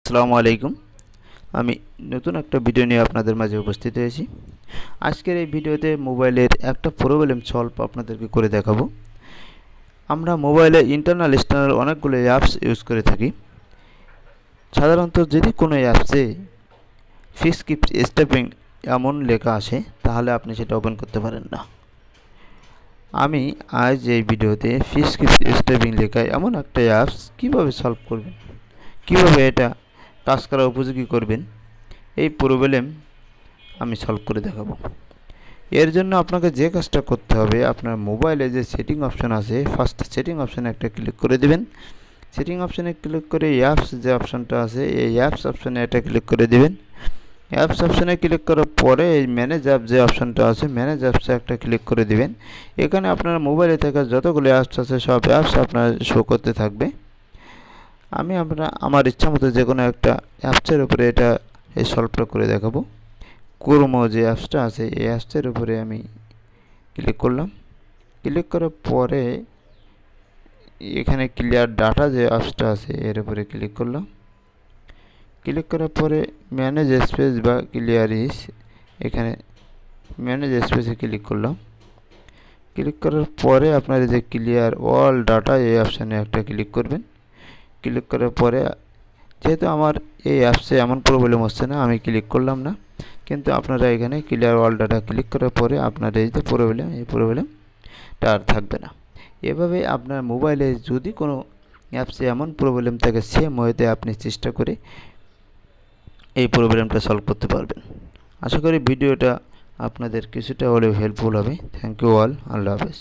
আসসালামু আলাইকুম। আমি নতুন একটা ভিডিও নিয়ে আপনাদের মাঝে উপস্থিত হয়েছি। আজকের এই ভিডিওতে মোবাইলের একটা প্রবলেম সলভ আপনাদেরকে করে দেখাবো। আমরা মোবাইলে ইন্টারনাল এক্সটার্নাল অনেকগুলো অ্যাপস ইউজ করে থাকি। সাধারণত যদি কোনো অ্যাপসে ফিক্স কিপ স্টেপিং এমন লেখা আসে তাহলে আপনি সেটা ওপেন করতে পারেন না। আমি আজ এই ভিডিওতে ফিক্স কিপ স্টেপিং লেখা এমন একটা অ্যাপস কীভাবে সলভ করবেন, কীভাবে এটা কাজ করা উপযোগী করবেন, এই প্রবলেম আমি সলভ করে দেখাবো। এর জন্য আপনাকে যে কাজটা করতে হবে, আপনার মোবাইলে যে সেটিং অপশন আছে, ফার্স্ট সেটিং অপশানে একটা ক্লিক করে দেবেন। সেটিং অপশানে ক্লিক করে অ্যাপস যে অপশানটা আছে, এই অ্যাপস অপশানে একটা ক্লিক করে দেবেন। অ্যাপস অপশানে ক্লিক করার পরে এই ম্যানেজ অ্যাপ যে অপশানটা আছে, ম্যানেজ অ্যাপসে একটা ক্লিক করে দেবেন। এখানে আপনার মোবাইলে থাকা যতগুলো অ্যাপস আছে সব অ্যাপস আপনার শো করতে থাকবে। আমি আমার ইচ্ছা মতো যে কোনো একটা অ্যাপসের উপরে এটা এই সলভটা করে দেখাবো। ক্রোমো যে অ্যাপসটা আছে এই অ্যাপসের উপরে আমি ক্লিক করলাম। ক্লিক করার পরে এখানে ক্লিয়ার ডাটা যে অ্যাপসটা আছে এর উপরে ক্লিক করলাম। ক্লিক করার পরে ম্যানেজ স্পেস বা ক্লিয়ার ইস, এখানে ম্যানেজ স্পেসে ক্লিক করলাম। ক্লিক করার পরে আপনার যে ক্লিয়ার অল ডাটা এই অপশানে একটা ক্লিক করবেন। ক্লিক করার পরে যেহেতু আমার এই অ্যাপসে এমন প্রবলেম হচ্ছে না, আমি ক্লিক করলাম না, কিন্তু আপনারা এখানে ক্লিয়ার অল ডাটা ক্লিক করার পরে আপনার এই যে প্রবলেম, এই প্রবলেমটা আর থাকবে না। এভাবে আপনার মোবাইলে যদি কোনো অ্যাপসে এমন প্রবলেম থাকে, সেম ওয়েতে আপনি চেষ্টা করে এই প্রবলেমটা সলভ করতে পারবেন। আশা করি ভিডিওটা আপনাদের কিছুটা হলেও হেল্পফুল হবে। Thank you all. আল্লাহ হাফেজ।